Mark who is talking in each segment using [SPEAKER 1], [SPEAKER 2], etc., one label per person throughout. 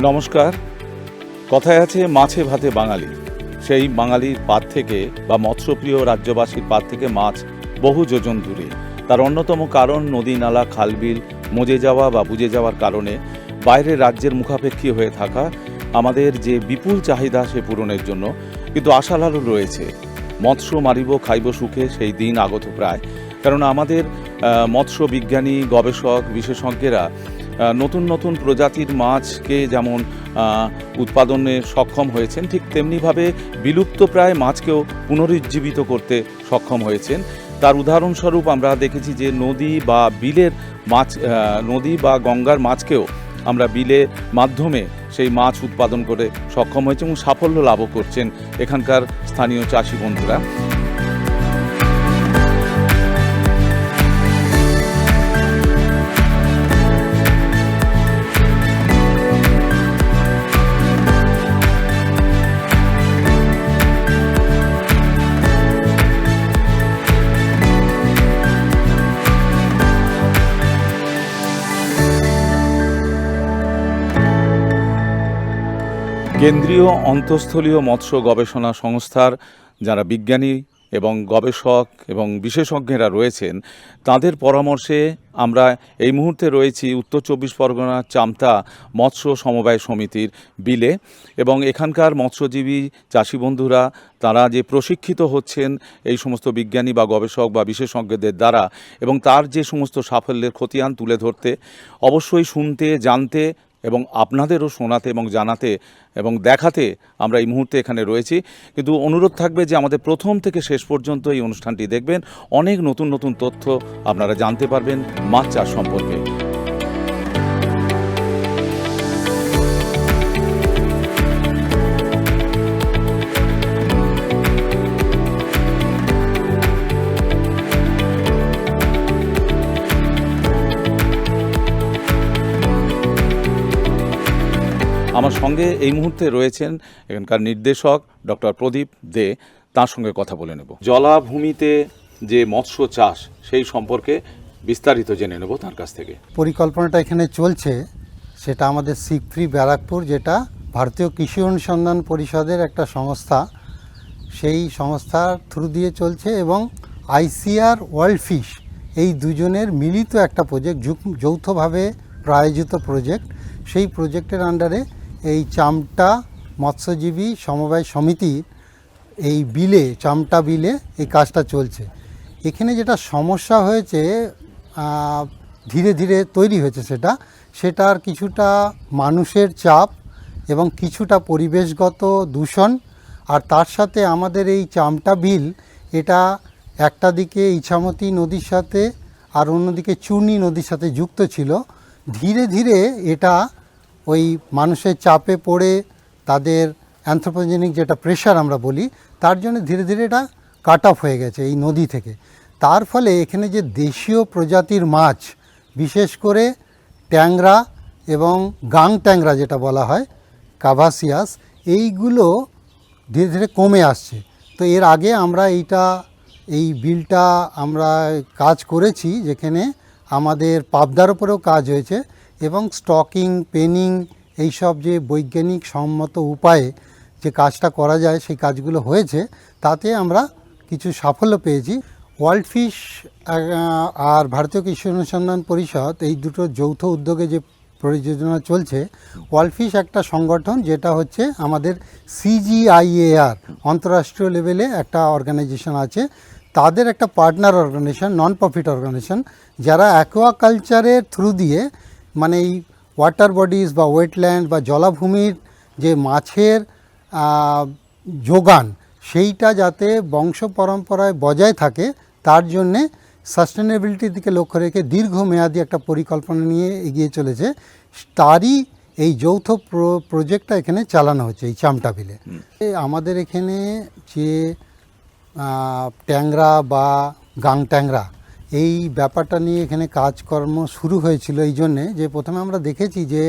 [SPEAKER 1] নমস্কার। কথায় আছে মাছে ভাতে বাঙালি। সেই বাঙালির পাত থেকে বা মৎস্যপ্রিয় রাজ্যবাসীর পাত থেকে মাছ বহু যোজন দূরে। তার অন্যতম কারণ নদী নালা খালবিল মজে যাওয়া বা বুজে যাওয়ার কারণে বাইরের রাজ্যের মুখাপেক্ষী হয়ে থাকা আমাদের যে বিপুল চাহিদা সে পূরণের জন্য কিন্তু আশালারও রয়েছে। মৎস্য মারিব খাইব সুখে সেই দিন আগত প্রায়। কারণ আমাদের মৎস্য বিজ্ঞানী গবেষক বিশেষজ্ঞেরা নতুন নতুন প্রজাতির মাছকে যেমন উৎপাদনে সক্ষম হয়েছেন, ঠিক তেমনিভাবে বিলুপ্তপ্রায় মাছকেও পুনরুজ্জীবিত করতে সক্ষম হয়েছেন। তার উদাহরণস্বরূপ আমরা দেখেছি যে নদী বা বিলের মাছ, নদী বা গঙ্গার মাছকেও আমরা বিলের মাধ্যমে সেই মাছ উৎপাদন করে সক্ষম হয়েছে এবং সাফল্য লাভও করছেন এখানকার স্থানীয় চাষি বন্ধুরা। কেন্দ্রীয় অন্তঃস্থলীয় মৎস্য গবেষণা সংস্থার যারা বিজ্ঞানী এবং গবেষক এবং বিশেষজ্ঞরা রয়েছেন তাদের পরামর্শে আমরা এই মুহূর্তে রয়েছি উত্তর চব্বিশ পরগনার চামতা মৎস্য সমবায় সমিতির বিলে এবং এখানকার মৎস্যজীবী চাষি বন্ধুরা তারা যে প্রশিক্ষিত হচ্ছেন এই সমস্ত বিজ্ঞানী বা গবেষক বা বিশেষজ্ঞদের দ্বারা এবং তার যে সমস্ত সাফল্যের খতিয়ান তুলে ধরতে, অবশ্যই শুনতে জানতে এবং আপনাদেরও শোনাতে এবং জানাতে এবং দেখাতে আমরা এই মুহূর্তে এখানে রয়েছি। কিন্তু অনুরোধ থাকবে যে আমাদের প্রথম থেকে শেষ পর্যন্ত এই অনুষ্ঠানটি দেখবেন। অনেক নতুন নতুন তথ্য আপনারা জানতে পারবেন মাছ চাষ সম্পর্কে। আমার সঙ্গে এই মুহূর্তে রয়েছেন এখানকার নির্দেশক ডক্টর প্রদীপ দে। তার সঙ্গে কথা বলে নেব। জলাভূমিতে যে মৎস্য চাষ সেই সম্পর্কে বিস্তারিত জেনে নেব তার কাছ থেকে।
[SPEAKER 2] পরিকল্পনাটা এখানে চলছে সেটা আমাদের সিকফ্রি ব্যারাকপুর, যেটা ভারতীয় কৃষি অনুসন্ধান পরিষদের একটা সংস্থা, সেই সংস্থার থ্রু দিয়ে চলছে এবং আইসিআর ওয়ার্ল্ড ফিশ এই দুজনের মিলিত একটা প্রজেক্ট, যৌথভাবে প্রায়োজিত প্রজেক্ট। সেই প্রজেক্টের আন্ডারে এই চামটা মৎস্যজীবী সমবায় সমিতির এই বিলে, চামটা বিলে এই কাজটা চলছে। এখানে যেটা সমস্যা হয়েছে ধীরে ধীরে তৈরি হয়েছে সেটার কিছুটা মানুষের চাপ এবং কিছুটা পরিবেশগত দূষণ, আর তার সাথে আমাদের এই চামটা বিল এটা একটা দিকে ইছামতি নদীর সাথে আর অন্যদিকে চূর্ণী নদীর সাথে যুক্ত ছিল। ধীরে ধীরে এটা ওই মানুষের চাপে পড়ে তাদের অ্যানথ্রোপোজেনিক যেটা প্রেশার আমরা বলি, তার জন্য ধীরে ধীরে এটা কাট অফ হয়ে গেছে এই নদী থেকে। তার ফলে এখানে যে দেশীয় প্রজাতির মাছ, বিশেষ করে ট্যাংরা এবং গাং ট্যাংরা যেটা বলা হয় কাভাসিয়াস, এইগুলো ধীরে ধীরে কমে আসছে। তো এর আগে আমরা এই বিলটা আমরা কাজ করেছি, যেখানে আমাদের পাবদার উপরেও কাজ হয়েছে এবং স্টকিং, পেনিং এইসব যে বৈজ্ঞানিক সম্মত উপায়ে যে কাজটা করা যায় সেই কাজগুলো হয়েছে, তাতে আমরা কিছু সাফল্য পেয়েছি। ওয়ার্ল্ড ফিশ আর ভারতীয় কৃষি অনুসন্ধান পরিষদ এই দুটো যৌথ উদ্যোগে যে পরিযোজনা চলছে, ওয়ার্ল্ড ফিশ একটা সংগঠন যেটা হচ্ছে আমাদের CGIAR অন্তর্রাষ্ট্রীয় লেভেলে একটা অর্গানাইজেশন আছে, তাদের একটা partner organization, non profit organization, যারা অ্যাকোয়াকালচারের থ্রু দিয়ে মানে এই ওয়াটার বডিজ বা ওয়েটল্যান্ড বা জলাভূমির যে মাছের যোগান সেইটা যাতে বংশ পরম্পরায় বজায় থাকে তার জন্যে সাস্টেনেবিলিটির দিকে লক্ষ্য রেখে দীর্ঘমেয়াদী একটা পরিকল্পনা নিয়ে এগিয়ে চলেছে। তারই এই যৌথ প্রজেক্টটা এখানে চালানো হচ্ছে এই চামটা বিলে। আমাদের এখানে যে ট্যাংরা বা গাং ট্যাংরা এই ব্যাপারটা নিয়ে এখানে কাজকর্ম শুরু হয়েছিল এই জন্যে যে প্রথমে আমরা দেখেছি যে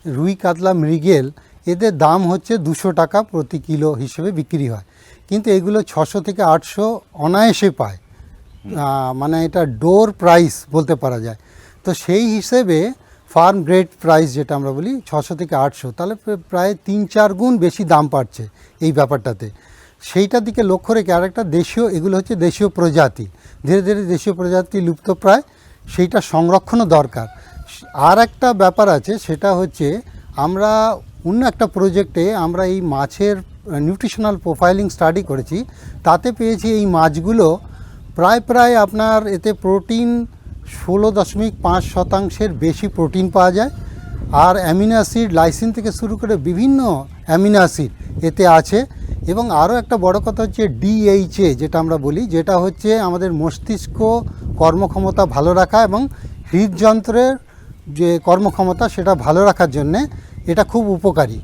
[SPEAKER 2] রুই কাতলা মৃগেল এদের দাম হচ্ছে 200 টাকা প্রতি কিলো হিসেবে বিক্রি হয়, কিন্তু এগুলো 600 থেকে 800 অনায়াসে পায়, মানে এটা ডোর প্রাইস বলতে পারা যায়। তো সেই হিসেবে ফার্ম গ্রেড প্রাইস যেটা আমরা বলি 600 থেকে 800, তাহলে প্রায় 3-4 গুণ বেশি দাম পাচ্ছে এই ব্যাপারটাতে। সেইটার দিকে লক্ষ্য রেখে আরেকটা দেশীয়, এগুলো হচ্ছে দেশীয় প্রজাতি, ধীরে ধীরে দেশীয় প্রজাতি লুপ্তপ্রায়, সেইটা সংরক্ষণও দরকার। আর একটা ব্যাপার আছে, সেটা হচ্ছে আমরা অন্য একটা প্রজেক্টে আমরা এই মাছের নিউট্রিশনাল প্রোফাইলিং স্টাডি করেছি, তাতে পেয়েছি এই মাছগুলো প্রায় আপনার এতে প্রোটিন 16.5% বেশি প্রোটিন পাওয়া যায়, আর অ্যামিনো অ্যাসিড লাইসিন থেকে শুরু করে বিভিন্ন অ্যামিনো অ্যাসিড এতে আছে। এবং আরও একটা বড় কথা হচ্ছে DHA যেটা আমরা বলি, যেটা হচ্ছে আমাদের মস্তিষ্ক কর্মক্ষমতা ভালো রাখা এবং হৃদযন্ত্রের যে কর্মক্ষমতা সেটা ভালো রাখার জন্যে এটা খুব উপকারী।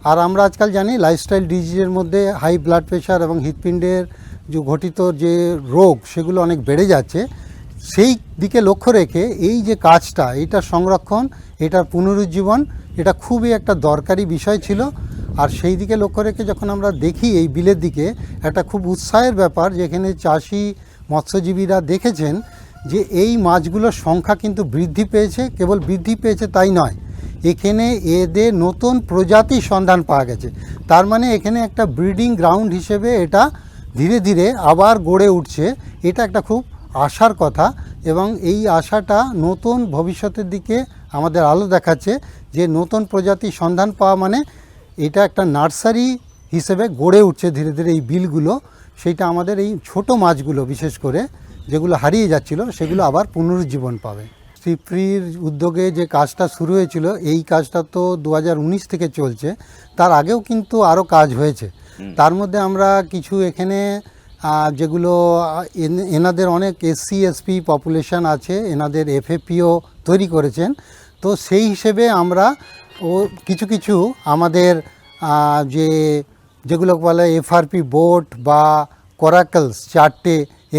[SPEAKER 2] আর আমরা আজকাল জানি লাইফস্টাইল ডিজিজের মধ্যে হাই ব্লাড প্রেশার এবং হৃৎপিণ্ডের যে ঘটিত যে রোগ সেগুলো অনেক বেড়ে যাচ্ছে। সেই দিকে লক্ষ্য রেখে এই যে কাজটা, এটা সংরক্ষণ, এটার পুনরুজ্জীবন, এটা খুবই একটা দরকারি বিষয় ছিল। আর সেই দিকে লক্ষ্য রেখে যখন আমরা দেখি এই বিলের দিকে, একটা খুব উৎসাহের ব্যাপার, যেখানে চাষি মৎস্যজীবীরা দেখেছেন যে এই মাছগুলোর সংখ্যা কিন্তু বৃদ্ধি পেয়েছে। কেবল বৃদ্ধি পেয়েছে তাই নয়, এখানে এদের নতুন প্রজাতির সন্ধান পাওয়া গেছে। তার মানে এখানে একটা ব্রিডিং গ্রাউন্ড হিসেবে এটা ধীরে ধীরে আবার গড়ে উঠছে। এটা একটা খুব আশার কথা, এবং এই আশাটা নতুন ভবিষ্যতের দিকে আমাদের আলো দেখাচ্ছে যে নতুন প্রজাতির সন্ধান পাওয়া মানে এটা একটা নার্সারি হিসেবে গড়ে উঠছে ধীরে ধীরে এই বিলগুলো। সেইটা আমাদের এই ছোট মাছগুলো বিশেষ করে যেগুলো হারিয়ে যাচ্ছিল সেগুলো আবার পুনরুজ্জীবন পাবে। সিপ্রির উদ্যোগে যে কাজটা শুরু হয়েছিল, এই কাজটা তো 2019 থেকে চলছে, তার আগেও কিন্তু আরও কাজ হয়েছে। তার মধ্যে আমরা কিছু এখানে যেগুলো এনাদের অনেক SC SC পপুলেশন আছে, এনাদের FAPও তৈরি করেছেন। তো সেই হিসেবে আমরা কিছু কিছু আমাদের যেগুলো বলে FRP বোট বা করাকলস, 4টে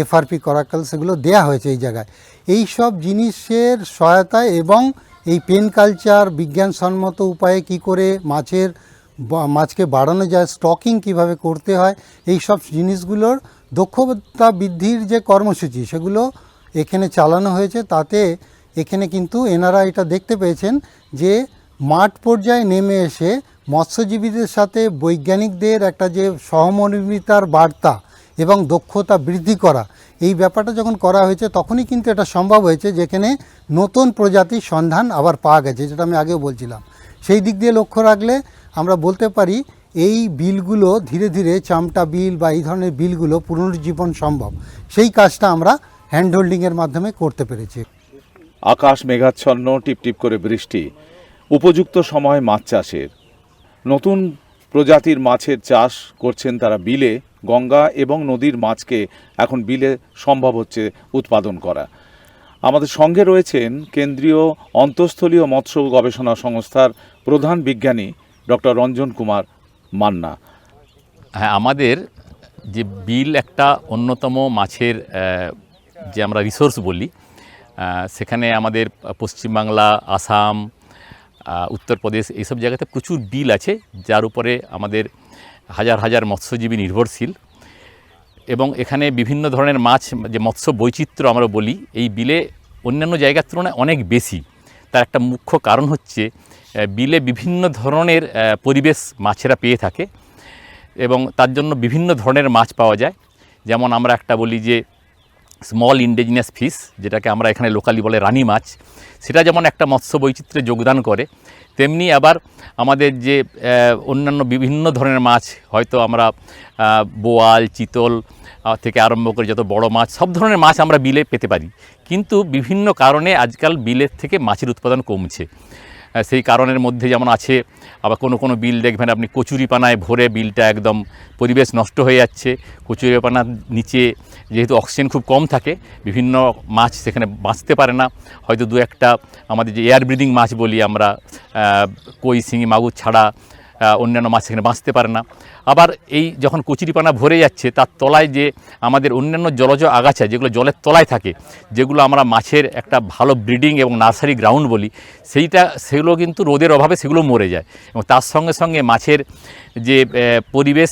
[SPEAKER 2] FRP করাকলস, এগুলো দেয়া হয়েছে এই জায়গায়। এই সব জিনিসের সহায়তায় এবং এই পেন কালচার বিজ্ঞানসম্মত উপায়ে কি করে মাছকে বাড়ানো যায়, স্টকিং কিভাবে করতে হয়, এই সব জিনিসগুলোর দক্ষতা বৃদ্ধির যে কর্মসূচি সেগুলো এখানে চালানো হয়েছে। তাতে এখানে কিন্তু এনারা এটা দেখতে পেয়েছেন যে মাঠ পর্যায়ে নেমে এসে মৎস্যজীবীদের সাথে বৈজ্ঞানিকদের একটা যে সহমর্মিতার বার্তা এবং দক্ষতা বৃদ্ধি করা, এই ব্যাপারটা যখন করা হয়েছে তখনই কিন্তু এটা সম্ভব হয়েছে, যেখানে নতুন প্রজাতির সন্ধান আবার পাওয়া গেছে, যেটা আমি আগেও বলছিলাম। সেই দিক দিয়ে লক্ষ্য রাখলে আমরা বলতে পারি এই বিলগুলো ধীরে ধীরে, চামটা বিল বা এই ধরনের বিলগুলো পুনরুজ্জীবন সম্ভব। সেই কাজটা আমরা হ্যান্ড হোল্ডিংয়ের মাধ্যমে করতে পেরেছি।
[SPEAKER 1] আকাশ মেঘাচ্ছন্ন, টিপটিপ করে বৃষ্টি, উপযুক্ত সময় মাছ চাষের। নতুন প্রজাতির মাছের চাষ করছেন তারা বিলে। গঙ্গা এবং নদীর মাছকে এখন বিলে সম্ভব হচ্ছে উৎপাদন করা। আমাদের সঙ্গে রয়েছেন কেন্দ্রীয় অন্তঃস্থলীয় মৎস্য গবেষণা সংস্থার প্রধান বিজ্ঞানী ডক্টর রঞ্জন কুমার মান্না।
[SPEAKER 3] হ্যাঁ, আমাদের যে বিল একটা অন্যতম মাছের যে আমরা রিসোর্স বলি, সেখানে আমাদের পশ্চিমবাংলা, আসাম, উত্তরপ্রদেশ, এইসব জায়গাতে প্রচুর বিল আছে, যার উপরে আমাদের হাজার হাজার মৎস্যজীবী নির্ভরশীল। এবং এখানে বিভিন্ন ধরনের মাছ, যে মৎস্য বৈচিত্র্য আমরা বলি, এই বিলে অন্যান্য জায়গার তুলনায় অনেক বেশি। তার একটা মুখ্য কারণ হচ্ছে বিলে বিভিন্ন ধরনের পরিবেশ মাছেরা পেয়ে থাকে, এবং তার জন্য বিভিন্ন ধরনের মাছ পাওয়া যায়। যেমন আমরা একটা বলি যে স্মল ইন্ডিজিনাস ফিশ, যেটাকে আমরা এখানে লোকালি বলে রানী মাছ, সেটা যেমন একটা মৎস্য বৈচিত্র্যে যোগদান করে, তেমনি আবার আমাদের যে অন্যান্য বিভিন্ন ধরনের মাছ, হয়তো আমরা বোয়াল, চিতল থেকে আরম্ভ করে যত বড় মাছ, সব ধরনের মাছ আমরা বিলে পেতে পারি। কিন্তু বিভিন্ন কারণে আজকাল বিলের থেকে মাছের উৎপাদন কমছে। সেই কারণের মধ্যে যেমন আছে, আবার কোনো বিল দেখবেন আপনি কচুরিপানায় ভরে বিলটা একদম পরিবেশ নষ্ট হয়ে যাচ্ছে। কচুরিপানার নিচে যেহেতু অক্সিজেন খুব কম থাকে, বিভিন্ন মাছ সেখানে বাঁচতে পারে না। হয়তো দু একটা আমাদের যে এয়ার ব্রিদিং মাছ বলি আমরা, কই, শিঙি, মাগুর ছাড়া অন্যান্য মাছ সেখানে বাঁচতে পারে না। আবার এই যখন কচুরিপানা ভরে যাচ্ছে, তার তলায় যে আমাদের অন্যান্য জলজ আগাছা যেগুলো জলের তলায় থাকে, যেগুলো আমরা মাছের একটা ভালো ব্রিডিং এবং নার্সারি গ্রাউন্ড বলি, সেগুলো কিন্তু রোদের অভাবে সেগুলো মরে যায়। এবং তার সঙ্গে সঙ্গে মাছের যে পরিবেশ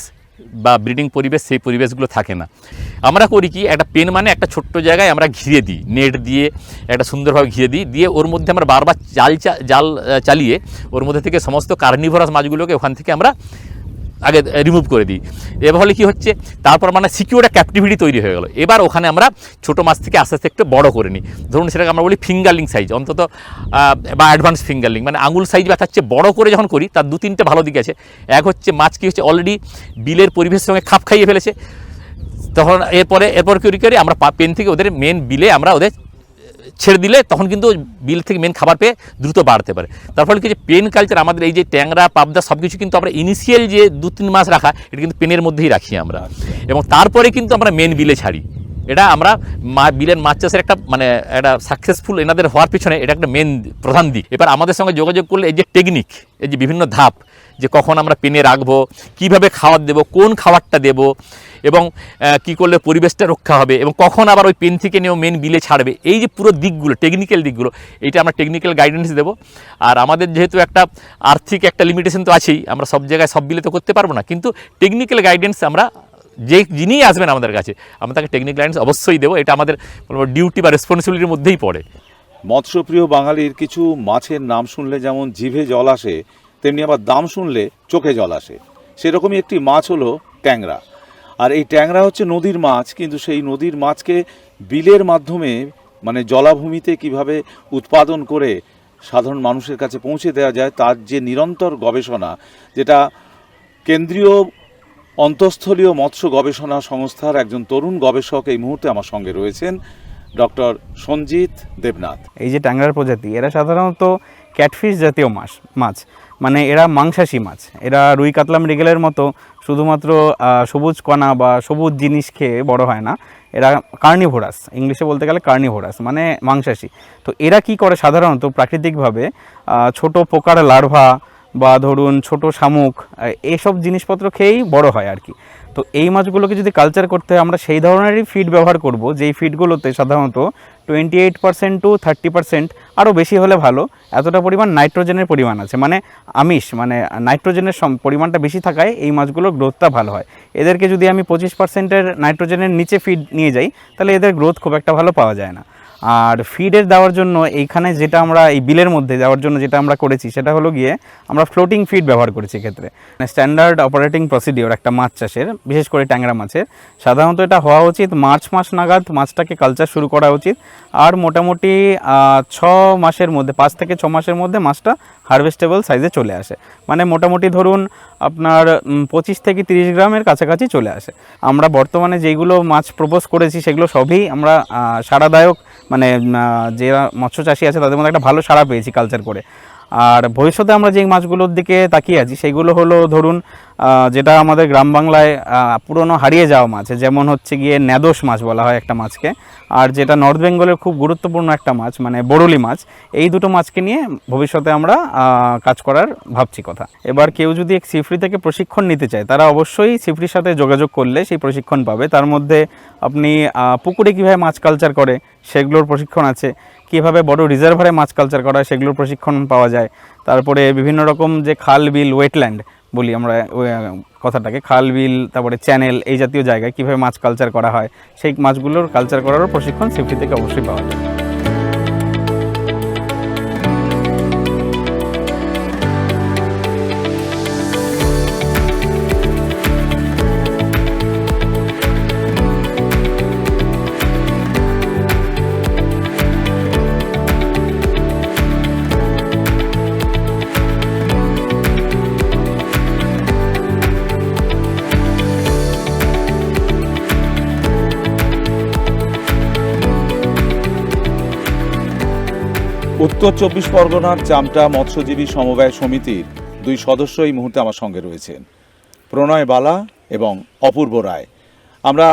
[SPEAKER 3] বা ব্রিডিং পরিবেশ সেই পরিবেশগুলো থাকে না। আমরা করি কি, একটা পেন মানে একটা ছোট্ট জায়গায় আমরা ঘিরে দিই, নেট দিয়ে একটা সুন্দরভাবে ঘিরে দিই, দিয়ে ওর মধ্যে আমরা বারবার জাল চালিয়ে ওর মধ্যে থেকে সমস্ত কার্নিভোরাস মাছগুলোকে ওখান থেকে আমরা আগে রিমুভ করে দিই। এর ফলে কী হচ্ছে, তারপর মানে সিকিউর একটা ক্যাপটিভিটি তৈরি হয়ে গেল। এবার ওখানে আমরা ছোটো মাছ থেকে আস্তে আস্তে একটু বড় করে নিই, ধরুন সেটাকে আমরা বলি ফিঙ্গারলিং সাইজ অন্তত, বা অ্যাডভান্স ফিঙ্গারলিং, মানে আঙুল সাইজ বা তার চেয়ে বড় করে যখন করি তার 2-3টে ভালো দিক আছে। এক হচ্ছে মাছ কী হচ্ছে অলরেডি বিলের পরিবেশের সঙ্গে খাপ খাইয়ে ফেলেছে, তখন এরপর করি আমরা পেন থেকে ওদের মেন বিলে আমরা ওদের ছেড়ে দিলে তখন কিন্তু বিল থেকে মেন খাবার পেয়ে দ্রুত বাড়তে পারে। তার ফলে কি যে পেন কালচার আমাদের এই যে ট্যাংরা পাবদা সব কিছু কিন্তু আমরা ইনিশিয়াল যে 2-3 মাস রাখা এটা কিন্তু পেনের মধ্যেই রাখি আমরা, এবং তারপরে কিন্তু আমরা মেন বিলে ছাড়ি। এটা আমরা বিলের মাছ চাষের একটা মানে একটা সাকসেসফুল এনাদের হওয়ার পিছনে এটা একটা মেন প্রধান দিক। এবার আমাদের সঙ্গে যোগাযোগ করলে এই যে টেকনিক, এই যে বিভিন্ন ধাপ, যে কখন আমরা পেনে রাখবো, কীভাবে খাবার দেবো, কোন খাবারটা দেবো, এবং কী করলে পরিবেশটা রক্ষা হবে, এবং কখন আবার ওই পেন থেকে নিয়েও মেন বিলে ছাড়বে, এই যে পুরো দিকগুলো টেকনিক্যাল দিকগুলো, এইটা আমরা টেকনিক্যাল গাইডেন্স দেবো। আর আমাদের যেহেতু একটা আর্থিক একটা লিমিটেশন তো আছেই, আমরা সব জায়গায় সব বিলে তো করতে পারবো না, কিন্তু টেকনিক্যাল গাইডেন্স আমরা যিনি আসবেন আমাদের কাছে আমরা তাকে টেকনিক্যাল গাইডেন্স অবশ্যই দেবো। এটা আমাদের ডিউটি বা রেসপন্সিবিলিটির মধ্যেই পড়ে।
[SPEAKER 1] মৎস্যপ্রিয় বাঙালির কিছু মাছের নাম শুনলে যেমন জিভে জল আসে, তেমনি আবার দাম শুনলে চোখে জল আসে। সেরকমই একটি মাছ হলো ট্যাংরা। আর এই ট্যাংরা হচ্ছে নদীর মাছ, কিন্তু সেই নদীর মাছকে বিলের মাধ্যমে মানে জলাভূমিতে কিভাবে উৎপাদন করে সাধারণ মানুষের কাছে পৌঁছে দেওয়া যায় তার যে নিরন্তর গবেষণা, যেটা কেন্দ্রীয় অন্তঃস্থলীয় মৎস্য গবেষণা সংস্থার একজন তরুণ গবেষক এই মুহূর্তে আমার সঙ্গে রয়েছেন, ডক্টর সঞ্জিত দেবনাথ।
[SPEAKER 4] এই যে ট্যাংরার প্রজাতি, এরা সাধারণত ক্যাটফিশ জাতীয় মাছ, মানে এরা মাংসাশী মাছ। এরা রুই কাতলা মৃগেলের মতো শুধুমাত্র সবুজ কণা বা সবুজ জিনিস খেয়ে বড় হয় না। এরা কার্নিভোরাস, ইংলিশে বলতে গেলে কার্নিভোরাস মানে মাংসাশী। তো এরা কি করে সাধারণত প্রাকৃতিকভাবে ছোট পোকার লার্ভা বা ধরুন ছোট শামুক এইসব জিনিসপত্র খেয়েই বড় হয় আর কি। তো এই মাছগুলোকে যদি কালচার করতে হয় আমরা সেই ধরনেরই ফিড ব্যবহার করব, যেই ফিডগুলোতে সাধারণত 28% to 30% আরও বেশি হলে ভালো, এতটা পরিমাণ নাইট্রোজেনের পরিমাণ আছে, মানে আমিষ মানে নাইট্রোজেনের পরিমাণটা বেশি থাকায় এই মাছগুলোর গ্রোথটা ভালো হয়। এদেরকে যদি আমি 25%-এর নাইট্রোজেনের নিচে ফিড নিয়ে যাই তাহলে এদের গ্রোথ খুব একটা ভালো পাওয়া যায় না। আর ফিডের দেওয়ার জন্য এইখানে যেটা আমরা এই বিলের মধ্যে দেওয়ার জন্য যেটা আমরা করেছি সেটা হলো গিয়ে আমরা ফ্লোটিং ফিড ব্যবহার করেছি। ক্ষেত্রে স্ট্যান্ডার্ড অপারেটিং প্রসিডিওর একটা মাছ চাষের, বিশেষ করে ট্যাংরা মাছের, সাধারণত এটা হওয়া উচিত মার্চ মাস নাগাদ মাছটাকে কালচার শুরু করা উচিত। আর মোটামুটি 6 মাসের মধ্যে, 5 থেকে 6 মাসের মধ্যে মাছটা হারভেস্টেবল সাইজে চলে আসে, মানে মোটামুটি ধরুন আপনার 25 থেকে 30 গ্রামের কাছাকাছি চলে আসে। আমরা বর্তমানে যেগুলো মাছ প্রপোজ করেছি সেগুলো সবই আমরা সাড়াদায়ক, মানে যারা মৎস্য চাষি আছে তাদের মধ্যে একটা ভালো সাড়া পেয়েছি কালচার করে। আর ভবিষ্যতে আমরা যে মাছগুলোর দিকে তাকিয়ে আছি সেগুলো হলো ধরুন যেটা আমাদের গ্রাম বাংলায় পুরনো হারিয়ে যাওয়া মাছ, যেমন হচ্ছে গিয়ে ন্যাদোস মাছ বলা হয় একটা মাছকে, আর যেটা নর্থ বেঙ্গলের খুব গুরুত্বপূর্ণ একটা মাছ মানে বরলি মাছ। এই দুটো মাছকে নিয়ে ভবিষ্যতে আমরা কাজ করার ভাবছি কথা। এবার কেউ যদি সিফ্রি থেকে প্রশিক্ষণ নিতে চায় তারা অবশ্যই সিফ্রির সাথে যোগাযোগ করলে সেই প্রশিক্ষণ পাবে। তার মধ্যে আপনি পুকুরে কীভাবে মাছ কালচার করে সেগুলোর প্রশিক্ষণ আছে, কীভাবে বড় রিজার্ভারে মাছ কালচার করা হয় সেগুলোর প্রশিক্ষণ পাওয়া যায়। তারপরে বিভিন্ন রকম যে খাল বিল ওয়েটল্যান্ড বলি আমরা কথাটাকে, খাল বিল তারপরে চ্যানেল এই জাতীয় জায়গায় কীভাবে মাছ কালচার করা হয় সেই মাছগুলোর কালচার করারও প্রশিক্ষণ সিফ্রি থেকে অবশ্যই পাওয়া যায়।
[SPEAKER 1] উত্তর 24 পরগনার চামটা মৎস্যজীবী সমবায় সমিতির 2 সদস্য এই মুহূর্তে আমার সঙ্গে রয়েছেন, প্রণয় বালা এবং অপূর্ব রায়। আমরা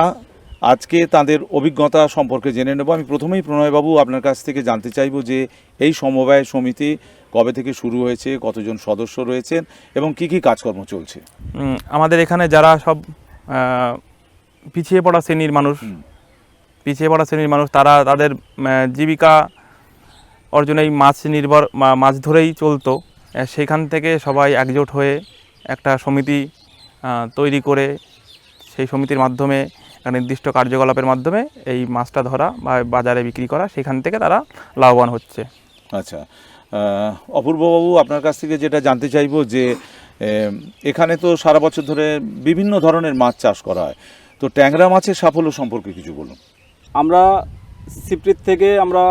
[SPEAKER 1] আজকে তাদের অভিজ্ঞতা সম্পর্কে জেনে নেব। আমি প্রথমেই প্রণয়বাবু আপনার কাছ থেকে জানতে চাইব যে এই সমবায় সমিতি কবে থেকে শুরু হয়েছে, কতজন সদস্য রয়েছেন এবং কি কি কাজকর্ম চলছে?
[SPEAKER 5] আমাদের এখানে যারা সব পিছিয়ে পড়া শ্রেণীর মানুষ তারা তাদের জীবিকা অর্জনে মাছ ধরেই চলতো। সেখান থেকে সবাই একজোট হয়ে একটা সমিতি তৈরি করে সেই সমিতির মাধ্যমে একটা নির্দিষ্ট কার্যকলাপের মাধ্যমে এই মাছটা ধরা বা বাজারে বিক্রি করা, সেখান থেকে তারা লাভবান হচ্ছে।
[SPEAKER 1] আচ্ছা, অপূর্ববাবু, আপনার কাছ থেকে যেটা জানতে চাইবো যে এখানে তো সারা বছর ধরে বিভিন্ন ধরনের মাছ চাষ করা হয়, তো ট্যাংরা মাছের সাফল্য সম্পর্কে কিছু বলুন।
[SPEAKER 6] আমরা সিপ্রির থেকে আমরা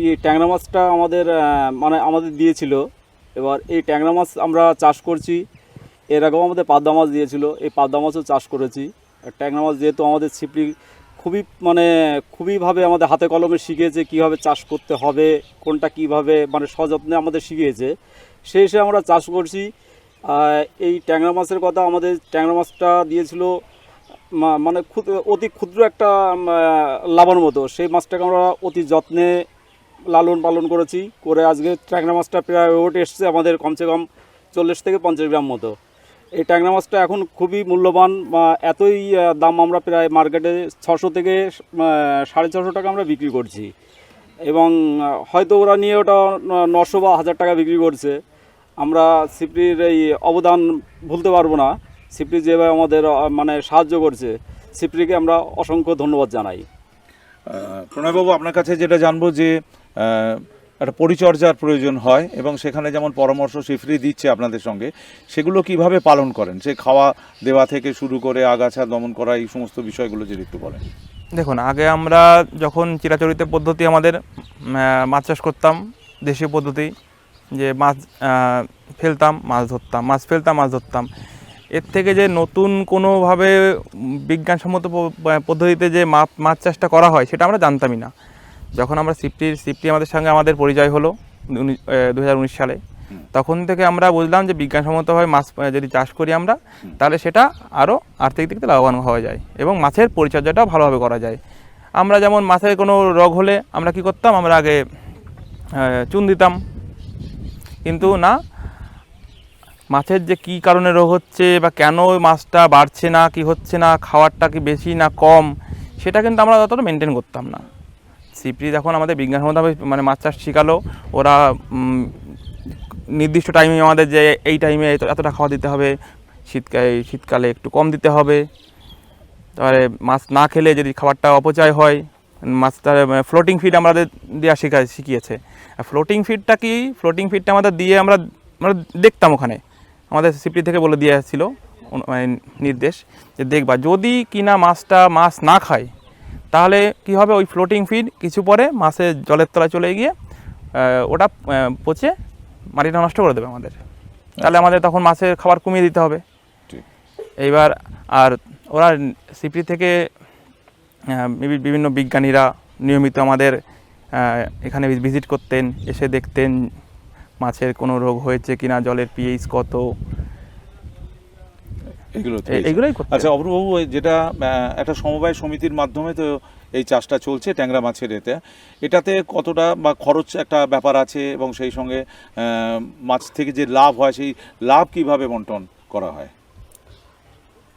[SPEAKER 6] এই ট্যাংরা মাছটা আমাদের দিয়েছিল। এবার এই ট্যাংরা মাছ আমরা চাষ করছি। এর আগেও আমাদের পাবদা মাছ দিয়েছিল, এই পাবদা মাছও চাষ করেছি। আর ট্যাংরা মাছ যেহেতু আমাদের সিপ্রি খুবইভাবে আমাদের হাতে কলমে শিখিয়েছে কীভাবে চাষ করতে হবে, কোনটা কীভাবে সযত্নে আমাদের শিখিয়েছে, সেই হিসেবে আমরা চাষ করছি। এই ট্যাংরা মাছের কথা, আমাদের ট্যাংরা মাছটা দিয়েছিল অতি ক্ষুদ্র একটা লাভার মতো। সেই মাছটাকে আমরা অতি যত্নে লালন পালন করেছি, করে আজকে ট্যাংরা মাছটা প্রায় ওয়েট এসছে আমাদের কমসে কম 40 থেকে 50 গ্রাম মতো। এই ট্যাংরা মাছটা এখন খুবই মূল্যবান, এতই দাম আমরা প্রায় মার্কেটে 600 থেকে 650 টাকা আমরা বিক্রি করছি, এবং হয়তো ওরা নিয়ে ওটা 900 বা 1000 টাকা বিক্রি করছে। আমরা সিপ্রির এই অবদান ভুলতে পারবো না। সিপ্রি যেভাবে আমাদের সাহায্য করছে, সিপ্রিকে আমরা অসংখ্য ধন্যবাদ জানাই।
[SPEAKER 1] প্রণয়বাবু, আপনার কাছে যেটা জানবো যে একটা পরিচর্যার প্রয়োজন হয়, এবং সেখানে যেমন পরামর্শ সিপ্রি দিচ্ছে আপনাদের সঙ্গে, সেগুলো কিভাবে পালন করেন? সে খাওয়া দেওয়া থেকে শুরু করে আগাছা দমন করা, এই সমস্ত বিষয়গুলো যদি একটু বলেন।
[SPEAKER 5] দেখুন, আগে আমরা যখন চিরাচরিত পদ্ধতি আমাদের মাছ চাষ করতাম, দেশীয় পদ্ধতি, যে মাছ ফেলতাম মাছ ধরতাম, মাছ ফেলতাম মাছ ধরতাম, এর থেকে যে নতুন কোনোভাবে বিজ্ঞানসম্মত পদ্ধতিতে যে মাছ চাষটা করা হয় সেটা আমরা জানতামই না। যখন আমরা সিপ্রি আমাদের সঙ্গে আমাদের পরিচয় হলো 2019 সালে, তখন থেকে আমরা বুঝলাম যে বিজ্ঞানসম্মতভাবে মাছ যদি চাষ করি আমরা, তাহলে সেটা আরও আর্থিক দিক থেকে লাভবান হওয়া যায় এবং মাছের পরিচর্যাটাও ভালোভাবে করা যায়। আমরা যেমন মাছের কোনো রোগ হলে আমরা কি করতাম, আমরা আগে চুন দিতাম, কিন্তু না, মাছের যে কী কারণে রোগ হচ্ছে বা কেন মাছটা বাড়ছে না, কি হচ্ছে না, খাবারটা কি বেশি না কম, সেটা কিন্তু আমরা ততটা মেনটেন করতাম না। সিপ্রি যখন আমাদের বিজ্ঞানসম্মতভাবে মাছ চাষ শেখালো, ওরা নির্দিষ্ট টাইমে আমাদের যে এই টাইমে এতটা খাওয়া দিতে হবে, শীতকালে একটু কম দিতে হবে, তারপরে মাছ না খেলে যদি খাবারটা অপচয় হয়, মাছটা ফ্লোটিং ফিড আমাদের দেওয়া শিখিয়েছে। ফ্লোটিং ফিডটা কি, ফ্লোটিং ফিডটা আমাদের দিয়ে আমরা দেখতাম, ওখানে আমাদের সিপ্রি থেকে বলে দিয়ে আসছিল নির্দেশ, যে দেখবা যদি কিনা মাছ না খায়, তাহলে কি হবে, ওই ফ্লোটিং ফিড কিছু পরে মাছের জলের তলায় চলে গিয়ে ওটা পচে মাটিটা নষ্ট করে দেবে আমাদের, তাহলে আমাদের তখন মাছের খাবার কমিয়ে দিতে হবে। এইবার আর ওরা সিপ্রি থেকে বিভিন্ন বিজ্ঞানীরা নিয়মিত আমাদের এখানে ভিজিট করতেন, এসে দেখতেন মাছের কোনো রোগ হয়েছে কিনা, জলের পিএইচ কত, এগুলোই করতেন।
[SPEAKER 1] আচ্ছা অপূর্ববাবু, যেটা একটা সমবায় সমিতির মাধ্যমে তো এই চাষটা চলছে ট্যাংরা মাছের, এটাতে কতটা বা খরচ একটা ব্যাপার আছে, এবং সেই সঙ্গে মাছ থেকে যে লাভ হয় সেই লাভ কিভাবে বন্টন করা হয়?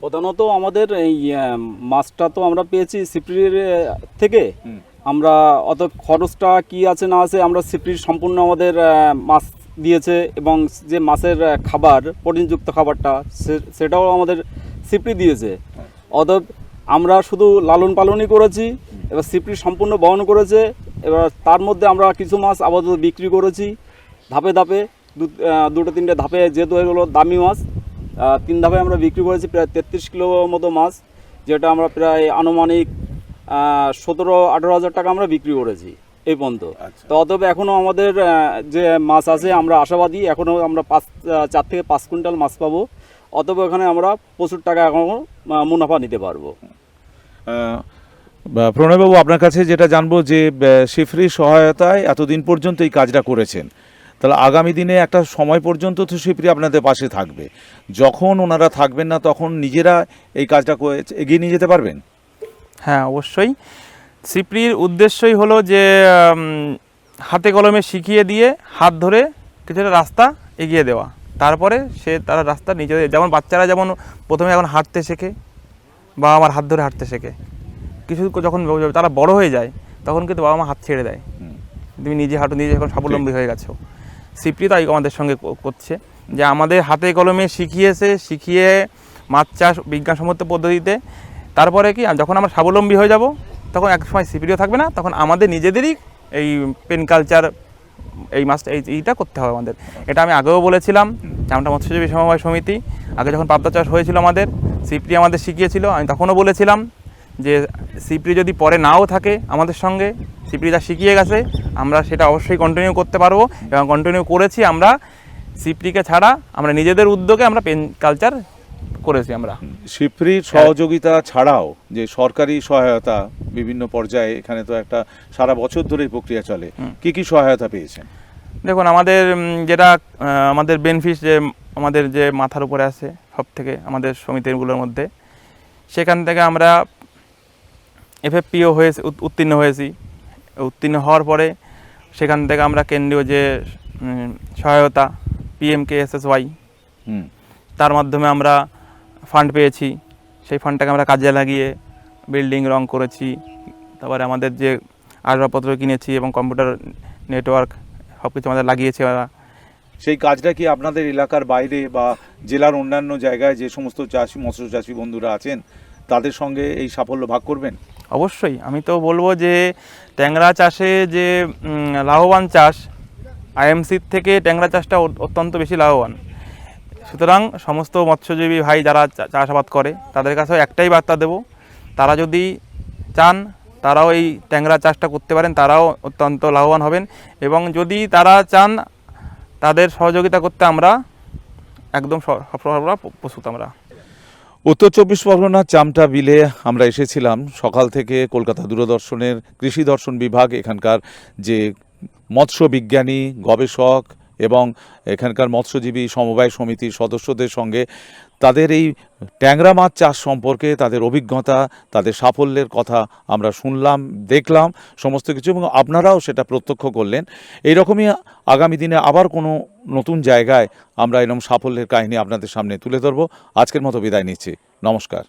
[SPEAKER 6] প্রধানত আমাদের এই মাছটা তো আমরা পেয়েছি সিপ্রির থেকে, আমরা অত খরচটা কি আছে না আছে আমরা সিপ্রির সম্পূর্ণ আমাদের মাছ দিয়েছে, এবং যে মাছের খাবার, প্রোটিনযুক্ত খাবারটা, সেটাও আমাদের সিপ্রি দিয়েছে। অতএব আমরা শুধু লালন পালনই করেছি, এবার সিপ্রি সম্পূর্ণ বহন করেছে। এবার তার মধ্যে আমরা কিছু মাছ আপাতত বিক্রি করেছি ধাপে ধাপে, দুটো তিনটে ধাপে, যেহেতু এগুলো দামি মাছ, 3 ধাপে আমরা বিক্রি করেছি প্রায় 33 কিলো মতো মাছ, যেটা আমরা প্রায় আনুমানিক 17-18 হাজার টাকা আমরা বিক্রি করেছি এই পর্যন্ত। তো অতএব এখনও আমাদের যে মাছ আছে আমরা আশাবাদী, এখনও আমরা 4 থেকে 5 কুইন্টাল মাছ পাবো। অতএব এখানে আমরা প্রচুর টাকা এখনও মুনাফা নিতে পারবো।
[SPEAKER 1] প্রণয়বাবু, আপনার কাছে যেটা জানবো যে সিপ্রির সহায়তায় এতদিন পর্যন্ত এই কাজটা করেছেন, তাহলে আগামী দিনে একটা সময় পর্যন্ত তো সিপ্রি আপনাদের পাশে থাকবে, যখন ওনারা থাকবেন না তখন নিজেরা এই কাজটা এগিয়ে নিয়ে যেতে পারবেন?
[SPEAKER 5] হ্যাঁ, অবশ্যই। সিপ্রির উদ্দেশ্যই হলো যে হাতে কলমে শিখিয়ে দিয়ে হাত ধরে কিছুটা রাস্তা এগিয়ে দেওয়া, তারপরে তারা রাস্তা নিজেদের, যেমন বাচ্চারা যেমন প্রথমে এখন হাঁটতে শেখে বা আমার হাত ধরে হাঁটতে শেখে, কিছু যখন তারা বড় হয়ে যায় তখন কিন্তু বাবা মা হাত ছেড়ে দেয়, তুমি নিজে হাঁটো, নিজে এখন স্বাবলম্বী হয়ে গেছো। সিপ্রি তাই আমাদের সঙ্গে করছে, যে আমাদের হাতে কলমে শিখিয়ে মাছ চাষ বিজ্ঞানসম্মত পদ্ধতিতে তারপরে কি যখন আমরা স্বাবলম্বী হয়ে যাব তখন এক সময় সিপিডিও থাকবে না, তখন আমাদের নিজেদেরই এই পেন কালচার এই মাছটা এইটা করতে হবে আমাদের। এটা আমি আগেও বলেছিলাম, চামটা মৎস্যজীবী সমবায় সমিতি আগে যখন পাবদা চাষ হয়েছিল আমাদের সিপ্রি আমাদের শিখিয়েছিল, আমি তখনও বলেছিলাম যে সিপ্রি যদি পরে নাও থাকে আমাদের সঙ্গে, সিপ্রি যা শিখিয়ে গেছে আমরা সেটা অবশ্যই কন্টিনিউ করতে পারবো এবং কন্টিনিউ করেছি। আমরা সিপ্রিকে ছাড়া আমরা নিজেদের উদ্যোগে আমরা পেন কালচার করেছি। আমরা
[SPEAKER 1] সিপ্রির সহযোগিতা ছাড়াও যে সরকারি সহায়তা বিভিন্ন পর্যায়ে, এখানে তো একটা সারা বছর ধরে প্রক্রিয়া চলে, কি কি সহায়তা পেয়েছেন?
[SPEAKER 5] দেখুন আমাদের যেটা আমাদের বেনিফিট যে আমাদের যে মাথার উপরে আছে সব থেকে আমাদের সমিতিগুলোর মধ্যে, সেখান থেকে আমরা এফএফপিও হয়েছে উত্তীর্ণ হয়েছি। উত্তীর্ণ হওয়ার পরে সেখান থেকে আমরা কেন্দ্রীয় যে সহায়তা PMKSSY তার মাধ্যমে আমরা ফান্ড পেয়েছি। সেই ফান্ডটাকে আমরা কাজে লাগিয়ে বিল্ডিং রং করেছি, তারপরে আমাদের যে আসবাবপত্র কিনেছি এবং কম্পিউটার নেটওয়ার্ক সব কিছু আমাদের লাগিয়েছে ওরা।
[SPEAKER 1] সেই কাজটা কি আপনাদের এলাকার বাইরে বা জেলার অন্যান্য জায়গায় যে সমস্ত চাষি মৎস্য চাষি বন্ধুরা আছেন তাদের সঙ্গে এই সাফল্য ভাগ করবেন?
[SPEAKER 5] অবশ্যই, আমি তো বলবো যে ট্যাংরা চাষে যে লাভবান চাষ, IMCর থেকে ট্যাংরা চাষটা অত্যন্ত বেশি লাভবান। সুতরাং সমস্ত মৎস্যজীবী ভাই যারা চাষাবাদ করে তাদের কাছেও একটাই বার্তা দেব, তারা যদি চান তারাও এই ট্যাংরা চাষটা করতে পারেন, তারাও অত্যন্ত লাভবান হবেন। এবং যদি তারা চান তাদের সহযোগিতা করতে আমরা একদম সর্বদা প্রস্তুত। আমরা
[SPEAKER 1] উত্তর চব্বিশ পরগনার চামটা বিলে আমরা এসেছিলাম সকাল থেকে। কলকাতা দূরদর্শনের কৃষি দর্শন বিভাগ এখানকার যে মৎস্য বিজ্ঞানী, গবেষক এবং এখানকার মৎস্যজীবী সমবায় সমিতির সদস্যদের সঙ্গে তাদের এই ট্যাংরা মাছ চাষ সম্পর্কে তাদের অভিজ্ঞতা, তাদের সাফল্যের কথা আমরা শুনলাম, দেখলাম সমস্ত কিছু, এবং আপনারাও সেটা প্রত্যক্ষ করলেন। এইরকমই আগামী দিনে আবার কোনো নতুন জায়গায় আমরা এরকম সাফল্যের কাহিনী আপনাদের সামনে তুলে ধরবো। আজকের মতো বিদায় নিচ্ছি, নমস্কার।